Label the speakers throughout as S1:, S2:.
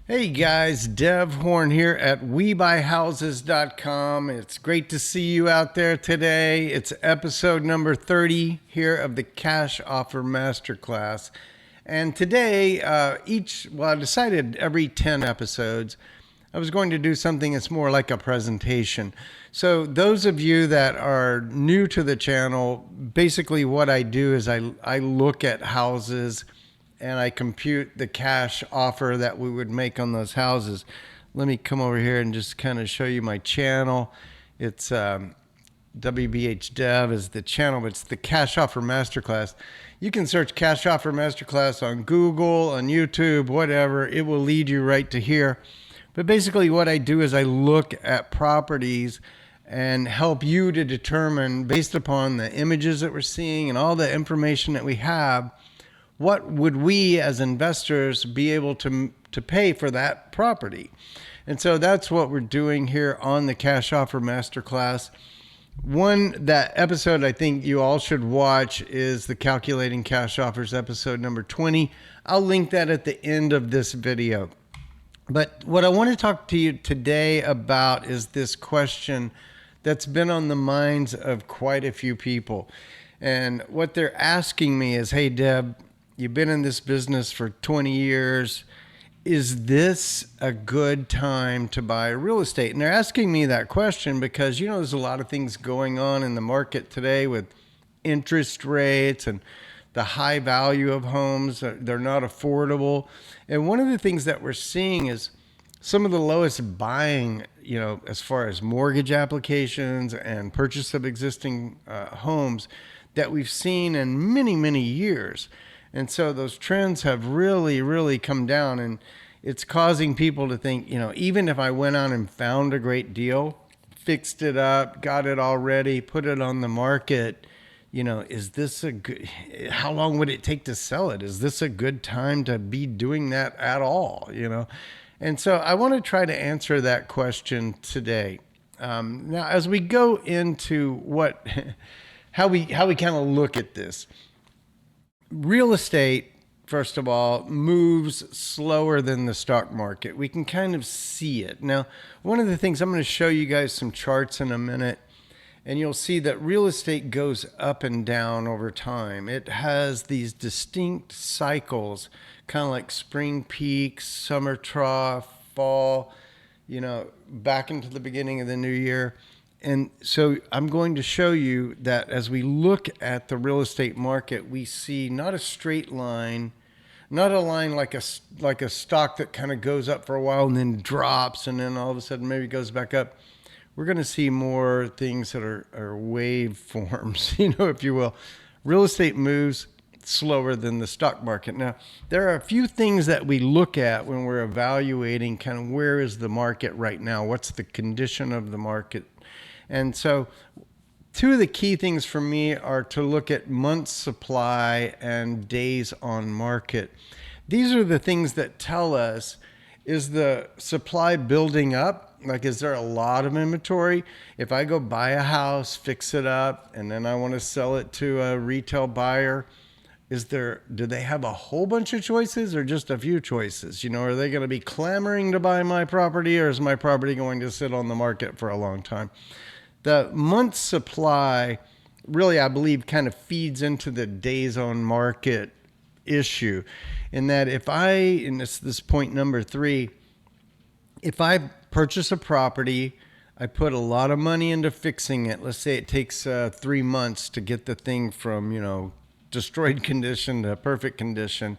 S1: Hey guys, Dev Horn here at WeBuyHouses.com. It's great to see you out there today. It's episode number 30 here of the Cash Offer Masterclass. And today, I decided every 10 episodes, I was going to do something that's more like a presentation. So those of you that are new to the channel, basically what I do is I look at houses and I compute the cash offer that we would make on those houses. Let me come over here and just kind of show you my channel. It's WBH Dev is the channel, but it's the Cash Offer Masterclass. You can search Cash Offer Masterclass on Google, on YouTube, whatever. It will lead you right to here. But basically what I do is I look at properties and help you to determine, based upon the images that we're seeing and all the information that we have, what would we as investors be able to pay for that property? And so that's what we're doing here on the Cash Offer Masterclass. That episode I think you all should watch is the Calculating Cash Offers episode number 20. I'll link that at the end of this video. But what I want to talk to you today about is this question that's been on the minds of quite a few people. And what they're asking me is, hey, Deb, you've been in this business for 20 years. Is this a good time to buy real estate? And they're asking me that question because, there's a lot of things going on in the market today with interest rates and the high value of homes. They're not affordable. And one of the things that we're seeing is some of the lowest buying, as far as mortgage applications and purchase of existing homes that we've seen in many, many years. And so those trends have really, really come down, and it's causing people to think, even if I went on and found a great deal, fixed it up, got it all ready, put it on the market, is this how long would it take to sell it? Is this a good time to be doing that at all? And so I want to try to answer that question today. Now, as we go into how we kind of look at this, real estate, first of all, moves slower than the stock market. We can kind of see it. Now, one of the things, I'm going to show you guys some charts in a minute, and you'll see that real estate goes up and down over time. It has these distinct cycles, kind of like spring peak, summer trough, fall, back into the beginning of the new year. And so I'm going to show you that as we look at the real estate market, we see not a straight line, not a line like a stock that kind of goes up for a while and then drops and then all of a sudden maybe goes back up. We're going to see more things that are wave forms, if you will. Real estate moves slower than the stock market. Now, there are a few things that we look at when we're evaluating kind of where is the market right now? What's the condition of the market? And so two of the key things for me are to look at months supply and days on market. These are the things that tell us, is the supply building up? Like, is there a lot of inventory? If I go buy a house, fix it up, and then I want to sell it to a retail buyer, do they have a whole bunch of choices or just a few choices? Are they going to be clamoring to buy my property, or is my property going to sit on the market for a long time? The month supply really, I believe, kind of feeds into the days on market issue, in that and this is point number 3, if I purchase a property, I put a lot of money into fixing it. Let's say it takes 3 months to get the thing from, destroyed condition to perfect condition.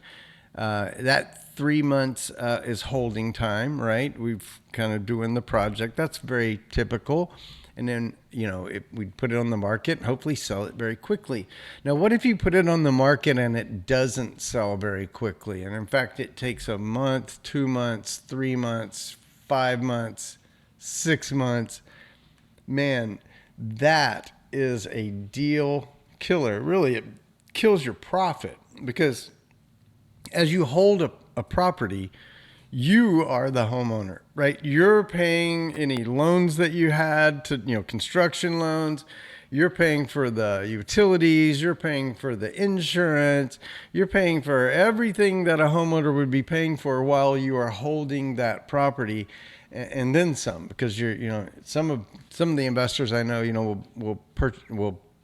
S1: That 3 months is holding time, right? We've kind of doing the project. That's very typical. And then, if we put it on the market, hopefully sell it very quickly. Now, what if you put it on the market and it doesn't sell very quickly? And in fact, it takes a month, 2 months, 3 months, 5 months, 6 months. Man, that is a deal killer. Really, it kills your profit, because as you hold a property, you are the homeowner, right? You're paying any loans that you had to, construction loans. you're paying for the utilities, you're paying for the insurance, you're paying for everything that a homeowner would be paying for while you are holding that property, and then some, because some of the investors I know, will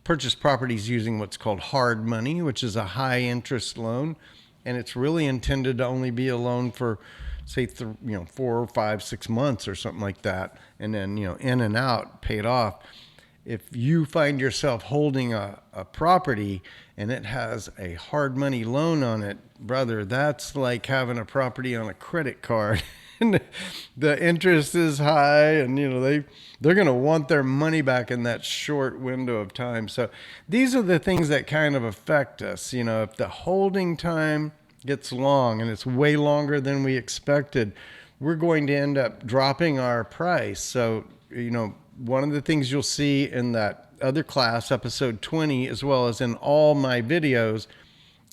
S1: purchase properties using what's called hard money, which is a high interest loan, and it's really intended to only be a loan for, say, 4 or 5, 6 months or something like that, and then in and out, paid off. If you find yourself holding a property and it has a hard money loan on it, brother, that's like having a property on a credit card. And the interest is high, and they're going to want their money back in that short window of time. So these are the things that kind of affect us. If the holding time gets long, and it's way longer than we expected, we're going to end up dropping our price. So one of the things you'll see in that other class, episode 20, as well as in all my videos,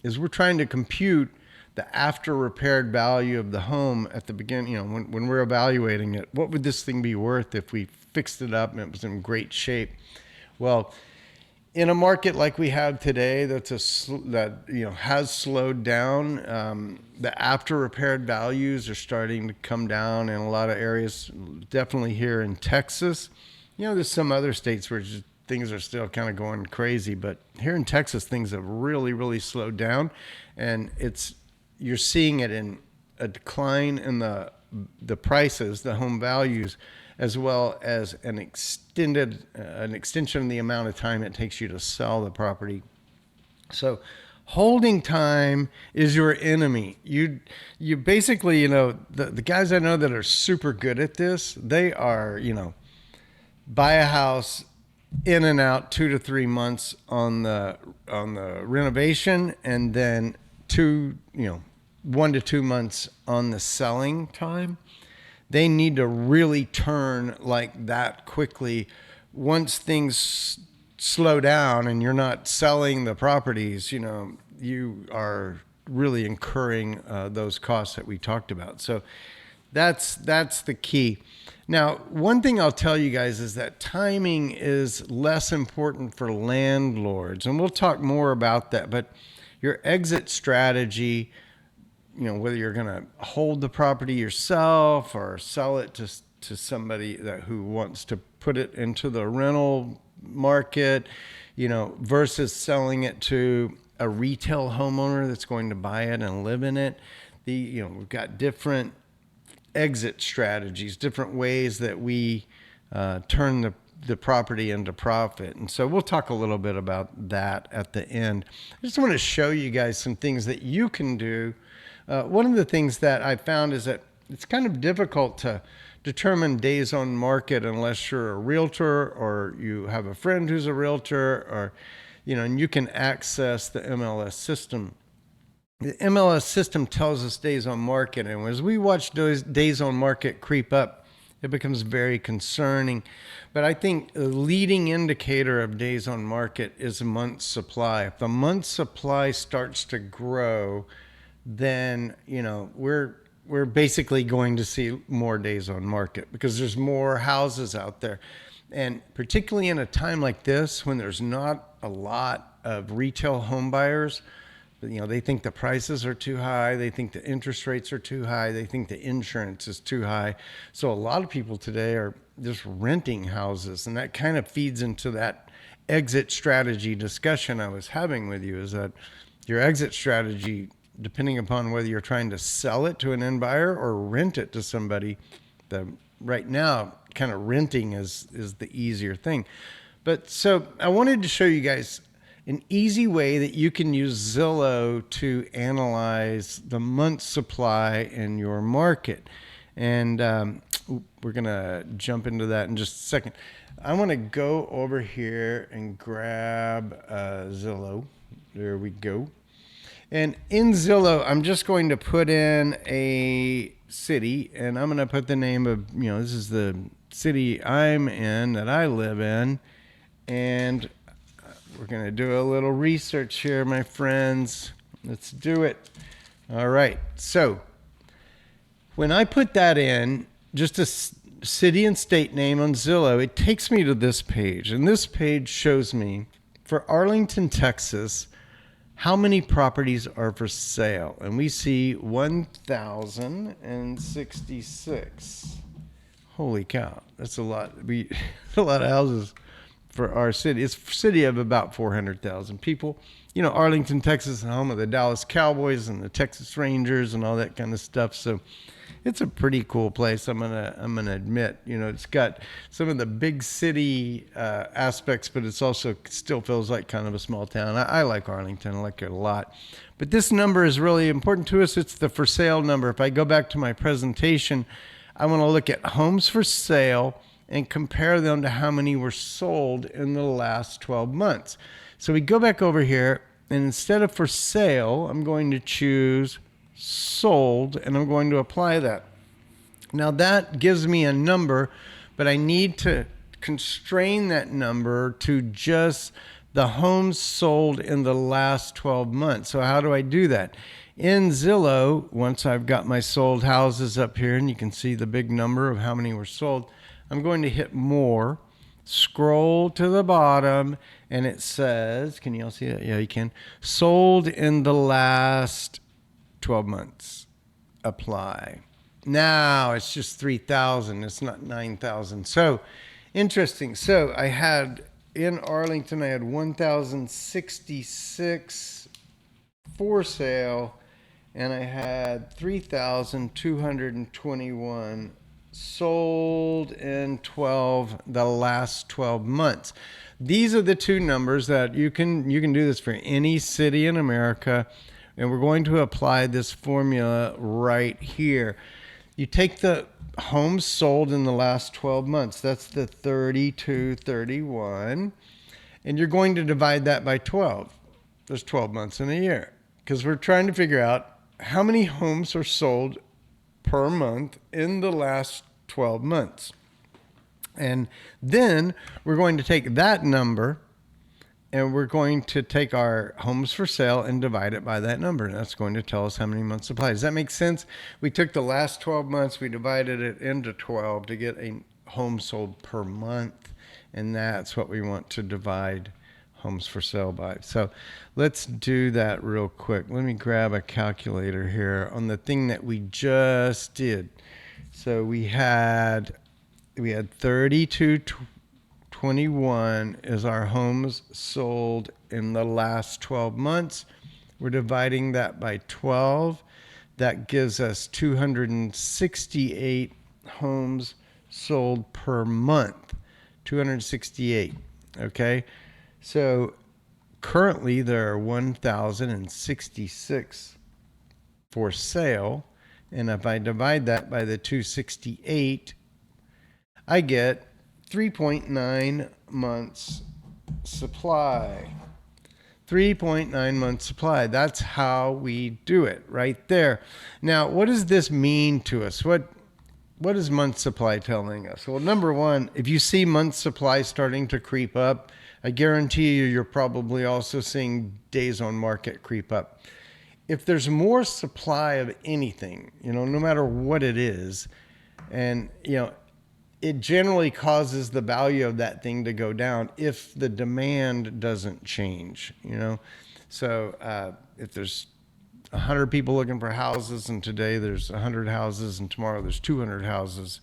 S1: is we're trying to compute the after repaired value of the home at the beginning. When we're evaluating it, what would this thing be worth if we fixed it up and it was in great shape? Well, in a market like we have today, that has slowed down, the after repaired values are starting to come down in a lot of areas. Definitely here in Texas. There's some other states where things are still kind of going crazy, but here in Texas, things have really, really slowed down, and you're seeing it in a decline in the prices, the home values, as well as an extension of the amount of time it takes you to sell the property. So holding time is your enemy. You basically, the guys I know that are super good at this, they are, buy a house, in and out 2 to 3 months on the renovation, and then 1 to 2 months on the selling time. They need to really turn like that quickly. Once things slow down and you're not selling the properties, you are really incurring those costs that we talked about. So that's the key. Now, one thing I'll tell you guys is that timing is less important for landlords, and we'll talk more about that. But your exit strategy, whether you're going to hold the property yourself or sell it to somebody who wants to put it into the rental market, versus selling it to a retail homeowner that's going to buy it and live in it. We've got different exit strategies, different ways that we turn the property into profit. And so we'll talk a little bit about that at the end. I just want to show you guys some things that you can do. One of the things that I found is that it's kind of difficult to determine days on market unless you're a realtor or you have a friend who's a realtor, or, and you can access the MLS system. The MLS system tells us days on market, and as we watch those days on market creep up, it becomes very concerning. But I think a leading indicator of days on market is a month's supply. If the month's supply starts to grow, then we're basically going to see more days on market because there's more houses out there. And particularly in a time like this, when there's not a lot of retail home buyers, they think the prices are too high. They think the interest rates are too high. They think the insurance is too high. So a lot of people today are just renting houses. And that kind of feeds into that exit strategy discussion I was having with you, is that your exit strategy, depending upon whether you're trying to sell it to an end buyer or rent it to somebody, right now, kind of renting is the easier thing. But so I wanted to show you guys an easy way that you can use Zillow to analyze the month's supply in your market. And we're going to jump into that in just a second. I want to go over here and grab Zillow. There we go. And in Zillow, I'm just going to put in a city, and I'm going to put the name of, this is the city I'm in, that I live in. And we're going to do a little research here, my friends. Let's do it. All right. So when I put that in, just to city and state name on Zillow, it takes me to this page. And this page shows me for Arlington, Texas, how many properties are for sale. And we see 1,066. Holy cow, that's a lot. A lot of houses for our city. It's a city of about 400,000 people. You know, Arlington, Texas is home of the Dallas Cowboys and the Texas Rangers and all that kind of stuff. So it's a pretty cool place. I'm gonna admit, you know, it's got some of the big city aspects, but it's also still feels like kind of a small town. I like Arlington. I like it a lot. But this number is really important to us. It's the for sale number. If I go back to my presentation, I want to look at homes for sale and compare them to how many were sold in the last 12 months. So we go back over here, and instead of for sale, I'm going to choose sold, and I'm going to apply that. Now that gives me a number, but I need to constrain that number to just the homes sold in the last 12 months. So how do I do that? In Zillow, once I've got my sold houses up here, and you can see the big number of how many were sold, I'm going to hit more, scroll to the bottom, and it says, can you all see that? Yeah, you can. Sold in the last 12 months. Apply. Now it's just 3,000. It's not 9,000. So interesting. So I had in Arlington, I had 1,066 for sale, and I had 3,221 sold in the last 12 months. These are the two numbers that you can do this for any city in America, and we're going to apply this formula right here. You take the homes sold in the last 12 months, that's the 3,231, and you're going to divide that by 12. There's 12 months in a year, because we're trying to figure out how many homes are sold per month in the last 12 months. And then we're going to take that number and we're going to take our homes for sale and divide it by that number. And that's going to tell us how many months supply. Does that make sense? We took the last 12 months, we divided it into 12 to get a home sold per month. And that's what we want to divide homes for sale by. So let's do that real quick. Let me grab a calculator here on the thing that we just did. So we had 3,221 is our homes sold in the last 12 months. We're dividing that by 12. That gives us 268 homes sold per month. 268. Okay. So currently there are 1,066 for sale. And if I divide that by the 268, I get 3.9 months supply. 3.9 months supply. That's how we do it right there. Now, what does this mean to us? What is month supply telling us? Well, number one, if you see month supply starting to creep up, I guarantee you're probably also seeing days on market creep up. If there's more supply of anything, no matter what it is, and, it generally causes the value of that thing to go down if the demand doesn't change, So if there's 100 people looking for houses, and today there's 100 houses, and tomorrow there's 200 houses,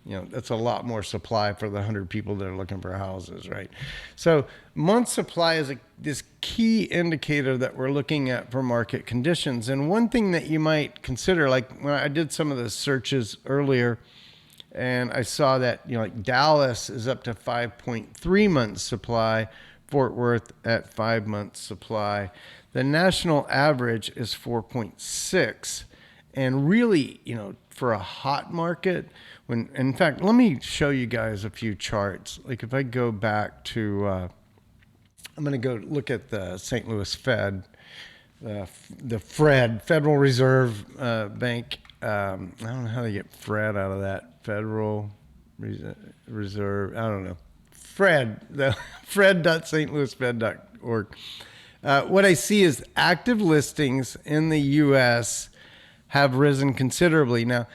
S1: that's a lot more supply for the 100 people that are looking for houses, right? So month supply is this key indicator that we're looking at for market conditions. And one thing that you might consider, like when I did some of the searches earlier, and I saw that, like Dallas is up to 5.3 months supply, Fort Worth at 5 months supply. The national average is 4.6. And really, for a hot market, in fact, let me show you guys a few charts. Like if I go back to, I'm going to go look at the St. Louis Fed, the FRED, Federal Reserve Bank. I don't know how they get FRED out of that. Federal Reserve, I don't know. FRED, the fred.stlouisfed.org. What I see is active listings in the U.S. have risen considerably. Now,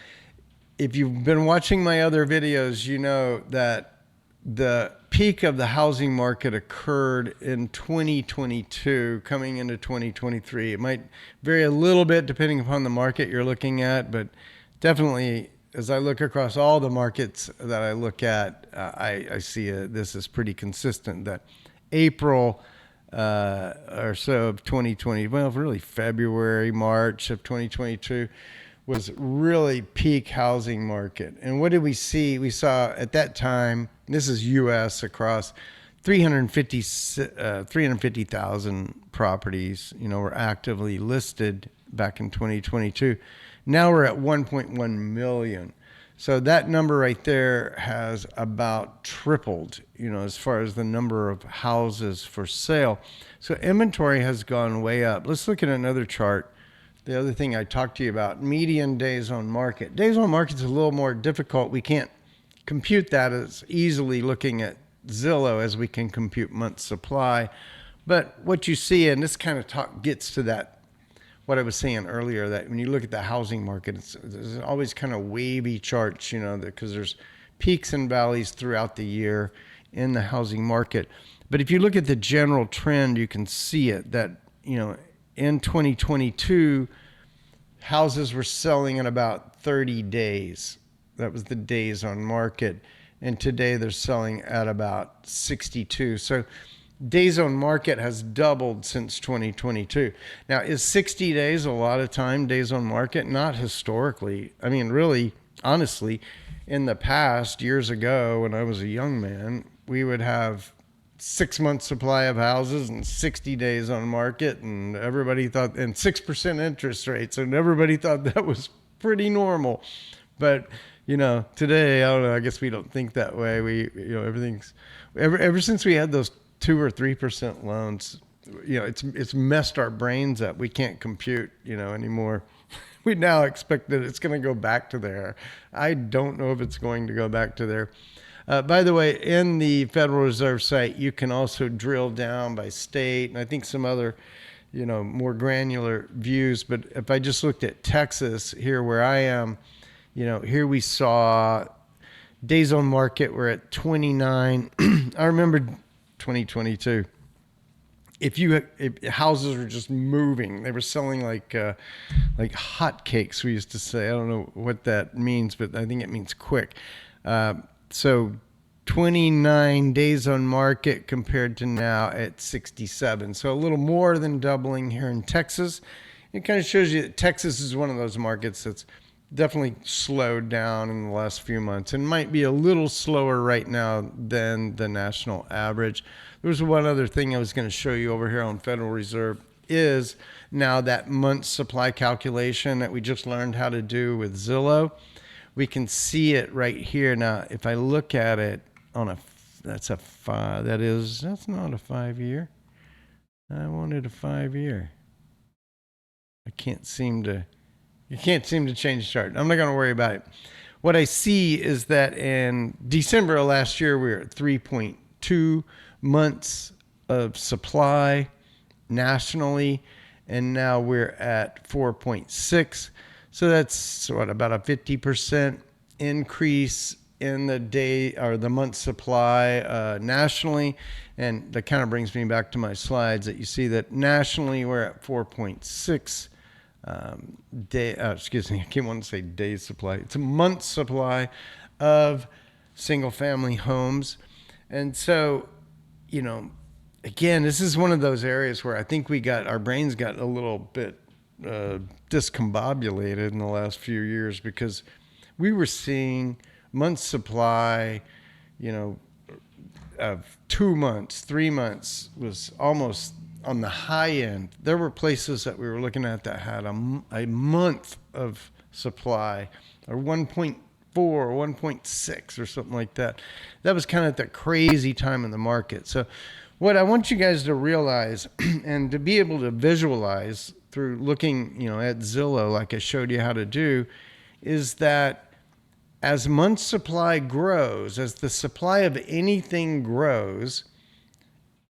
S1: if you've been watching my other videos, you know that the peak of the housing market occurred in 2022, coming into 2023. It might vary a little bit depending upon the market you're looking at, but definitely as I look across all the markets that I look at, I see this is pretty consistent, that April or so of 2020, well, really February, March of 2022 was really peak housing market. And what did we see? We saw at that time, this is U.S. across 350,000 properties, were actively listed back in 2022. Now we're at 1.1 million. So that number right there has about tripled, as far as the number of houses for sale. So inventory has gone way up. Let's look at another chart. The other thing I talked to you about, median days on market. Days on market is a little more difficult. We can't compute that as easily looking at Zillow as we can compute month supply. But what you see, and this kind of gets to that, what I was saying earlier, that when you look at the housing market, there's always kind of wavy charts, because there's peaks and valleys throughout the year in the housing market. But if you look at the general trend, you can see it that, in 2022, houses were selling in about 30 days. That was the days on market. And today they're selling at about 62. So days on market has doubled since 2022. Now, is 60 days a lot of time, days on market? Not historically. I mean, really, honestly, in the past, years ago, when I was a young man, we would have 6 months supply of houses and 60 days on market, and everybody thought, and 6% interest rates, and everybody thought that was pretty normal. But today, I don't know, I guess we don't think that way. Everything's ever since we had those 2 or 3% loans, it's messed our brains up. We can't compute anymore. We now expect that it's going to go back to there. I don't know if it's going to go back to there. By the way, in the Federal Reserve site, you can also drill down by state, and I think some other, more granular views. But if I just looked at Texas here where I am, here we saw days on market were at 29. I remember 2022. If houses were just moving, they were selling like hotcakes, we used to say. I don't know what that means, but I think it means quick. So 29 days on market compared to now at 67. So a little more than doubling here in Texas. It kind of shows you that Texas is one of those markets that's definitely slowed down in the last few months and might be a little slower right now than the national average. There's one other thing I was going to show you over here on Federal Reserve is now that month supply calculation that we just learned how to do with Zillow. We can see it right here. Now, if I look at it on that's not a 5-year. I wanted a 5-year. You can't seem to change the chart. I'm not going to worry about it. What I see is that in December of last year, we were at 3.2 months of supply nationally, and now we're at 4.6. So that's about a 50% increase in the day or the month supply nationally. And that kind of brings me back to my slides that you see that nationally we're at 4.6 I can't want to say days supply. It's a month supply of single family homes. And so, again, this is one of those areas where I think our brains got a little bit discombobulated in the last few years, because we were seeing month supply, of 2 months, 3 months was almost on the high end. There were places that we were looking at that had a month of supply, or 1.4 or 1.6 or something like that. That was kind of the crazy time in the market. So what I want you guys to realize and to be able to visualize through looking, at Zillow, like I showed you how to do, is that as month supply grows, as the supply of anything grows,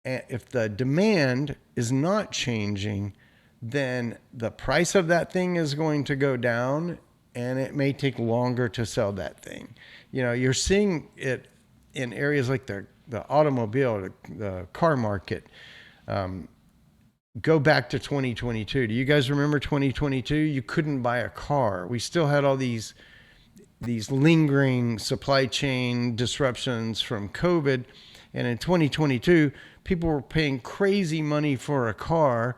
S1: if the demand is not changing, then the price of that thing is going to go down and it may take longer to sell that thing. You're seeing it in areas like the automobile, the car market. Go back to 2022. Do you guys remember 2022? You couldn't buy a car. We still had all these lingering supply chain disruptions from COVID. And in 2022, people were paying crazy money for a car,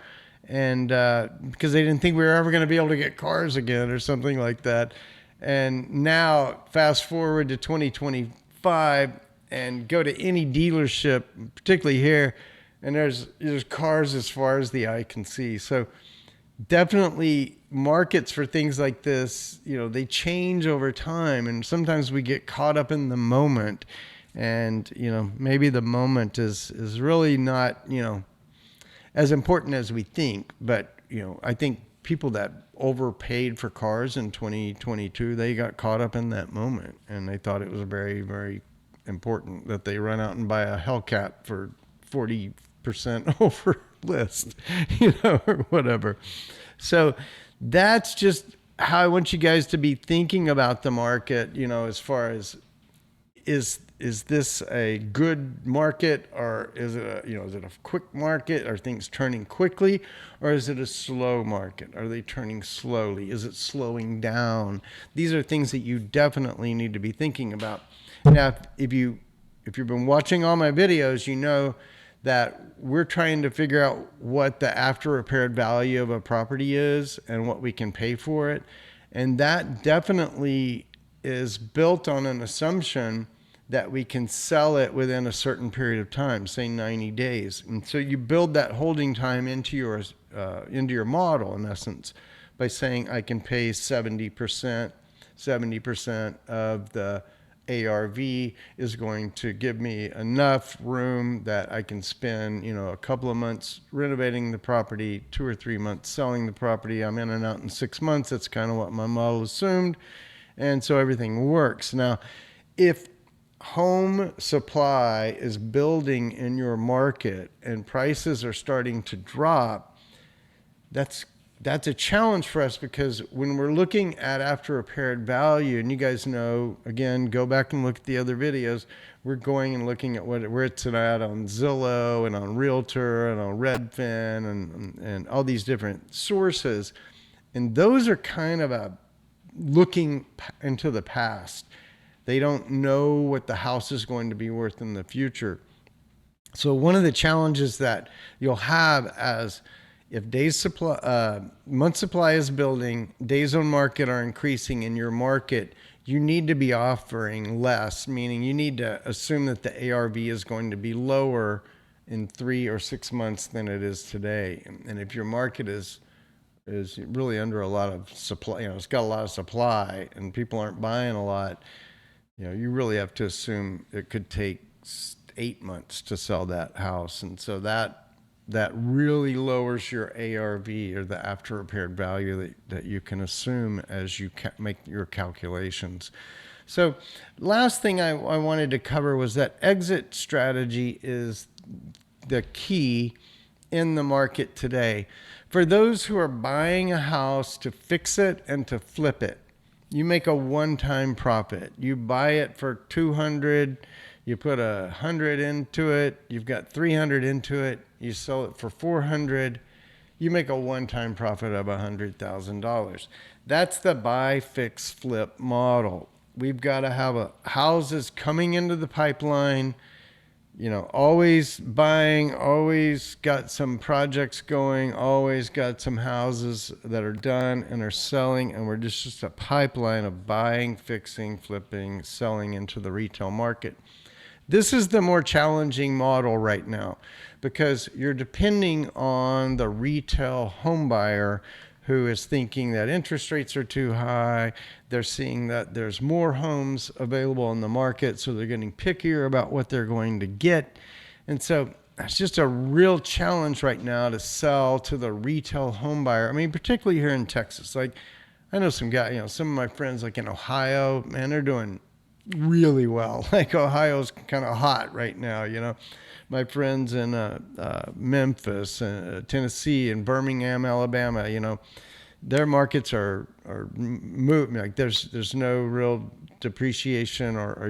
S1: and because they didn't think we were ever going to be able to get cars again or something like that. And now fast forward to 2025 and go to any dealership, particularly here, and there's cars as far as the eye can see. So definitely markets for things like this, they change over time, and sometimes we get caught up in the moment, and maybe the moment is really not as important as we think. But I think people that overpaid for cars in 2022, they got caught up in that moment, and they thought it was very, very important that they run out and buy a Hellcat for 40% over list, or whatever. So that's just how I want you guys to be thinking about the market, as far as is this a good market, or is it a quick market? Are things turning quickly, or is it a slow market? Are they turning slowly? Is it slowing down? These are things that you definitely need to be thinking about. Now, if you've been watching all my videos, you know that we're trying to figure out what the after repaired value of a property is and what we can pay for it. And that definitely is built on an assumption that we can sell it within a certain period of time, say 90 days. And so you build that holding time into your model, in essence, by saying I can pay 70% of the ARV is going to give me enough room that I can spend, a couple of months renovating the property, 2 or 3 months selling the property. I'm in and out in 6 months. That's kind of what my model assumed. And so everything works. Now, if home supply is building in your market and prices are starting to drop, that's a challenge for us, because when we're looking at after repaired value, and you guys know, again, go back and look at the other videos, we're going and looking at where it's at on Zillow and on Realtor and on Redfin and all these different sources. And those are kind of looking into the past. They don't know what the house is going to be worth in the future. So one of the challenges that you'll have as if month supply is building, days on market are increasing in your market, you need to be offering less, meaning you need to assume that the ARV is going to be lower in 3 or 6 months than it is today. And if your market is really under a lot of supply, it's got a lot of supply and people aren't buying a lot, you really have to assume it could take 8 months to sell that house. And so that really lowers your ARV, or the after repaired value that you can assume as you make your calculations. So last thing I wanted to cover was that exit strategy is the key in the market today. For those who are buying a house to fix it and to flip it, you make a one-time profit. You buy it for $200, you put $100 into it, you've got $300 into it, you sell it for $400, you make a one-time profit of $100,000. That's the buy, fix, flip model. We've got to have houses coming into the pipeline, always buying, always got some projects going, always got some houses that are done and are selling, and we're just a pipeline of buying, fixing, flipping, selling into the retail market. This is the more challenging model right now, because you're depending on the retail home buyer who is thinking that interest rates are too high. They're seeing that there's more homes available in the market, so they're getting pickier about what they're going to get. And so it's just a real challenge right now to sell to the retail home buyer. I mean, particularly here in Texas. Like, I know some guys, some of my friends like in Ohio, man, they're doing really well. Like, Ohio's kind of hot right now, My friends in Memphis, Tennessee, and Birmingham, Alabama, their markets are moving. Like there's no real depreciation or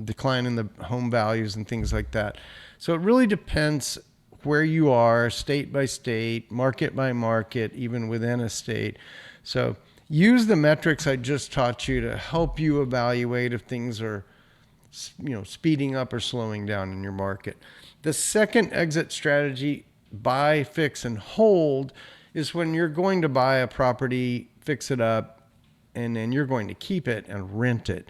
S1: decline in the home values and things like that. So it really depends where you are, state by state, market by market, even within a state. So use the metrics I just taught you to help you evaluate if things are speeding up or slowing down in your market. The second exit strategy, buy, fix, and hold, is when you're going to buy a property, fix it up, and then you're going to keep it and rent it.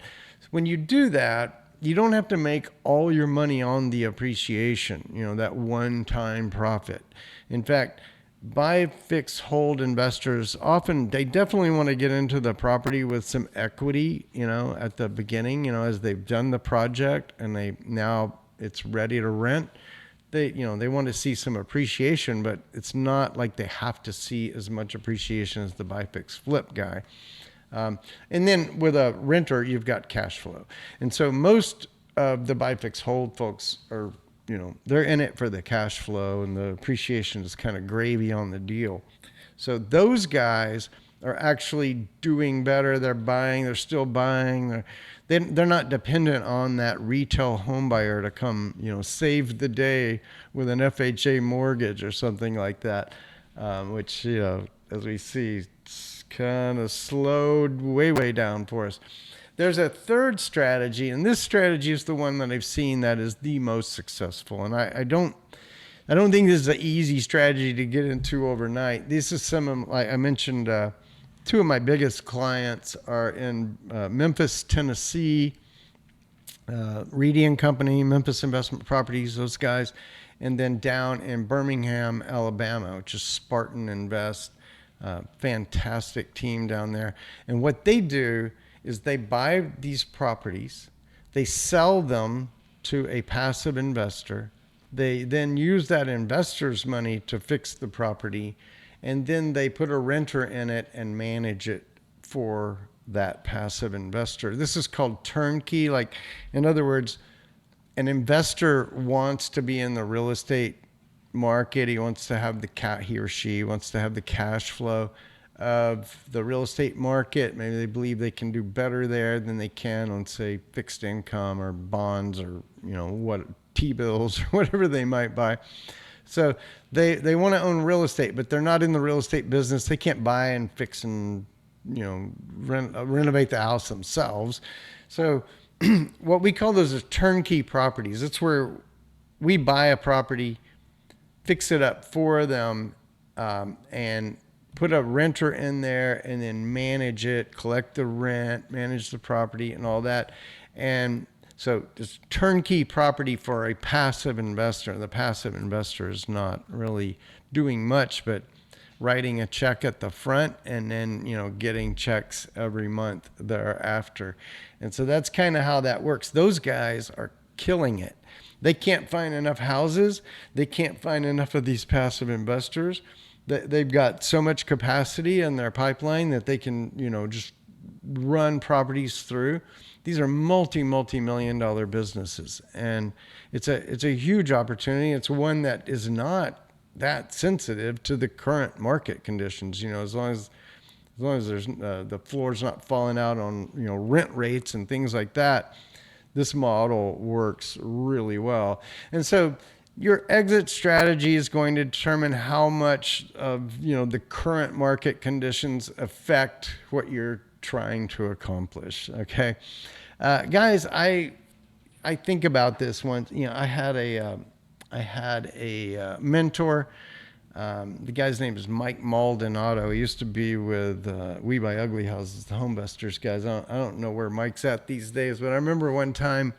S1: When you do that, you don't have to make all your money on the appreciation, that one-time profit. In fact, buy, fix, hold investors often, they definitely want to get into the property with some equity, at the beginning, as they've done the project and now it's ready to rent. They want to see some appreciation, but it's not like they have to see as much appreciation as the buy, fix, flip guy. And then with a renter, you've got cash flow. And so most of the buy, fix, hold folks are, they're in it for the cash flow, and the appreciation is kind of gravy on the deal. So those guys are actually doing better. They're buying, they're still buying. They're not dependent on that retail home buyer to come, save the day with an FHA mortgage or something like that, which, as we see, it's kind of slowed way down for us. There's a third strategy, and this strategy is the one that I've seen that is the most successful. And I don't think this is an easy strategy to get into overnight. This is like I mentioned, two of my biggest clients are in Memphis, Tennessee, Reedy and Company, Memphis Investment Properties, those guys, and then down in Birmingham, Alabama, which is Spartan Invest. Fantastic team down there. And what they do is they buy these properties, they sell them to a passive investor. They then use that investor's money to fix the property, and then they put a renter in it and manage it for that passive investor. This is called turnkey. Like, in other words, an investor wants to be in the real estate market. He wants to have he or she wants to have the cash flow of the real estate market. Maybe they believe they can do better there than they can on, say, fixed income or bonds or, T-bills or whatever they might buy. So they want to own real estate, but they're not in the real estate business. They can't buy and fix and, renovate the house themselves. So what we call those are turnkey properties. It's where we buy a property, fix it up for them, and put a renter in there, and then manage it, collect the rent, manage the property and all that. And so it's turnkey property for a passive investor. The passive investor is not really doing much but writing a check at the front and then, getting checks every month thereafter. And so that's kind of how that works. Those guys are killing it. They can't find enough houses. They can't find enough of these passive investors. They've got so much capacity in their pipeline that they can, just run properties through. These are multi-million dollar businesses, and it's a huge opportunity. It's one that is not that sensitive to the current market conditions. As long as there's the floor's not falling out on rent rates and things like that, this model works really well. And so your exit strategy is going to determine how much of the current market conditions affect what you're trying to accomplish. Okay, guys, I think about this once. I had a mentor. The guy's name is Mike Maldonado. He used to be with We Buy Ugly Houses, the Homebusters guys. I don't know where Mike's at these days, but I remember one time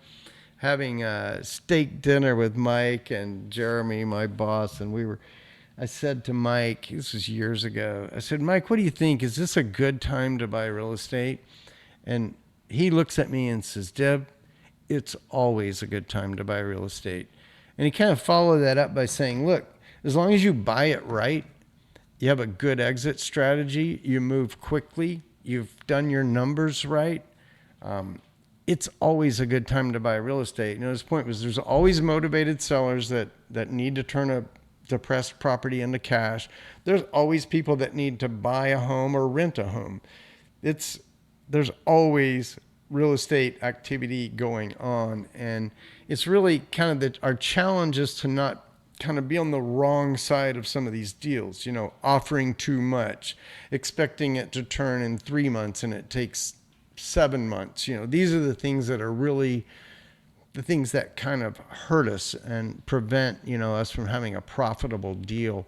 S1: having a steak dinner with Mike and Jeremy, my boss, and I said to Mike, this was years ago, I said, Mike, what do you think? Is this a good time to buy real estate? And he looks at me and says, Deb, it's always a good time to buy real estate. And he kind of followed that up by saying, look, as long as you buy it right, you have a good exit strategy, you move quickly, you've done your numbers right, it's always a good time to buy real estate. His point was there's always motivated sellers that need to turn a depress property into cash. There's always people that need to buy a home or rent a home. There's always real estate activity going on, and it's really kind of our challenge is to not kind of be on the wrong side of some of these deals, offering too much, expecting it to turn in 3 months and it takes 7 months. These are the things that are really the things that kind of hurt us and prevent, us from having a profitable deal.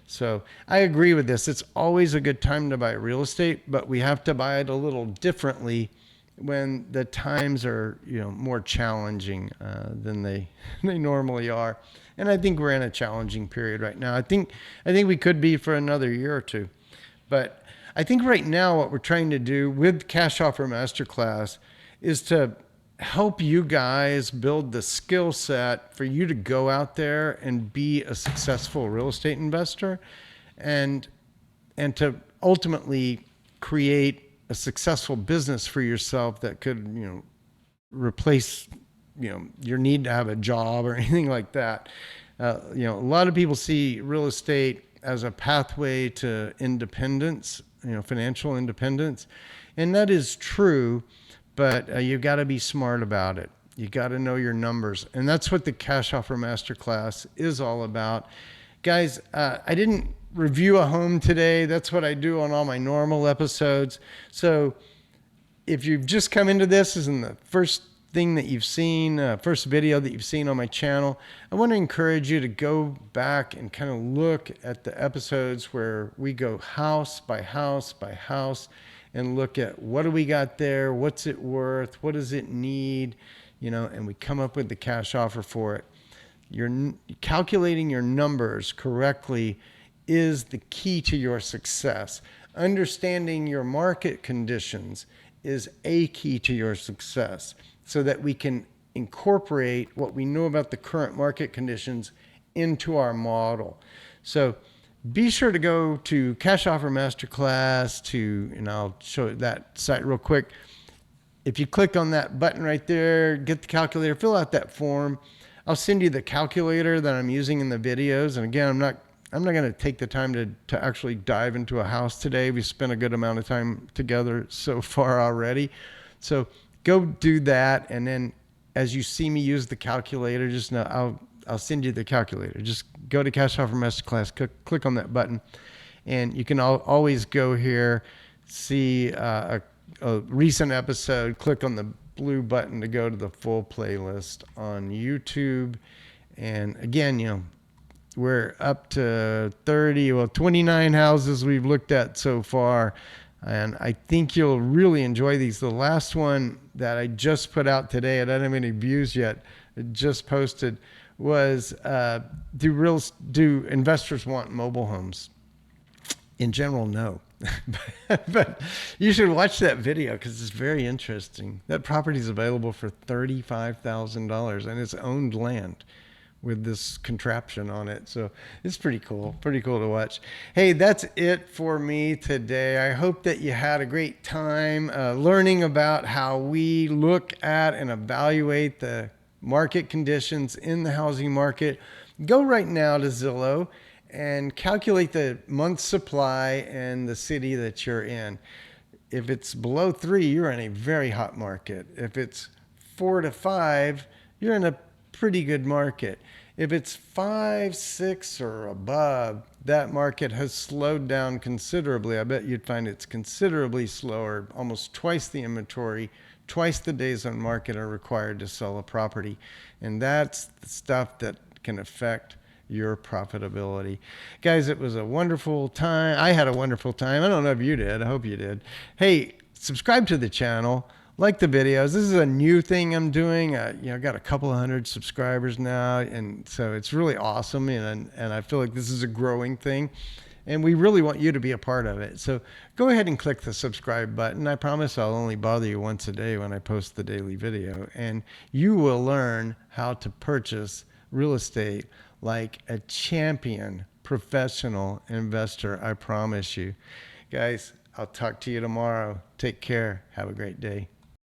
S1: So I agree with this. It's always a good time to buy real estate, but we have to buy it a little differently when the times are, more challenging than they normally are. And I think we're in a challenging period right now. I think we could be for another year or two. But I think right now what we're trying to do with Cash Offer Masterclass is to help you guys build the skill set for you to go out there and be a successful real estate investor and to ultimately create a successful business for yourself that could, replace, your need to have a job or anything like that. A lot of people see real estate as a pathway to independence, financial independence. And that is true. But you got to be smart about it. You got to know your numbers. And that's what the Cash Offer Masterclass is all about. Guys, I didn't review a home today. That's what I do on all my normal episodes. So if you've just come into this in the first thing that you've seen, first video that you've seen on my channel, I want to encourage you to go back and kind of look at the episodes where we go house by house by house and look at what do we got there, what's it worth, what does it need, and we come up with the cash offer for it. You're calculating your numbers correctly is the key to your success. Understanding your market conditions is a key to your success so that we can incorporate what we know about the current market conditions into our model. So be sure to go to Cash Offer Masterclass and I'll show that site real quick. If you click on that button right there, get the calculator, fill out that form. I'll send you the calculator that I'm using in the videos. And again, I'm not going to take the time to actually dive into a house today. We spent a good amount of time together so far already. So go do that. And then as you see me use the calculator, just know I'll send you the calculator. Just go to Cash Offer Masterclass, click on that button, and you can always go here, see a recent episode, click on the blue button to go to the full playlist on YouTube. And again, we're up to 29 houses we've looked at so far. And I think you'll really enjoy these. The last one that I just put out today, I don't have any views yet, I just posted, was do investors want mobile homes? In general, no. But you should watch that video because it's very interesting. That property is available for $35,000 and it's owned land with this contraption on it. So it's pretty cool to watch. Hey, that's it for me today. I hope that you had a great time learning about how we look at and evaluate the market conditions in the housing market. Go right now to Zillow and calculate the month's supply and the city that you're in. If it's below 3, you're in a very hot market. If it's 4 to 5, you're in a pretty good market. If it's 5, 6 or above, that market has slowed down considerably. I bet you'd find it's considerably slower, almost twice the inventory, twice the days on market are required to sell a property. And that's the stuff that can affect your profitability. Guys, it was a wonderful time. I had a wonderful time. I don't know if you did. I hope you did. Hey, subscribe to the channel. Like the videos. This is a new thing I'm doing. I got a couple of hundred subscribers now. And so it's really awesome. And I feel like this is a growing thing. And we really want you to be a part of it. So go ahead and click the subscribe button. I promise I'll only bother you once a day when I post the daily video. And you will learn how to purchase real estate like a champion professional investor. I promise you. Guys, I'll talk to you tomorrow. Take care. Have a great day.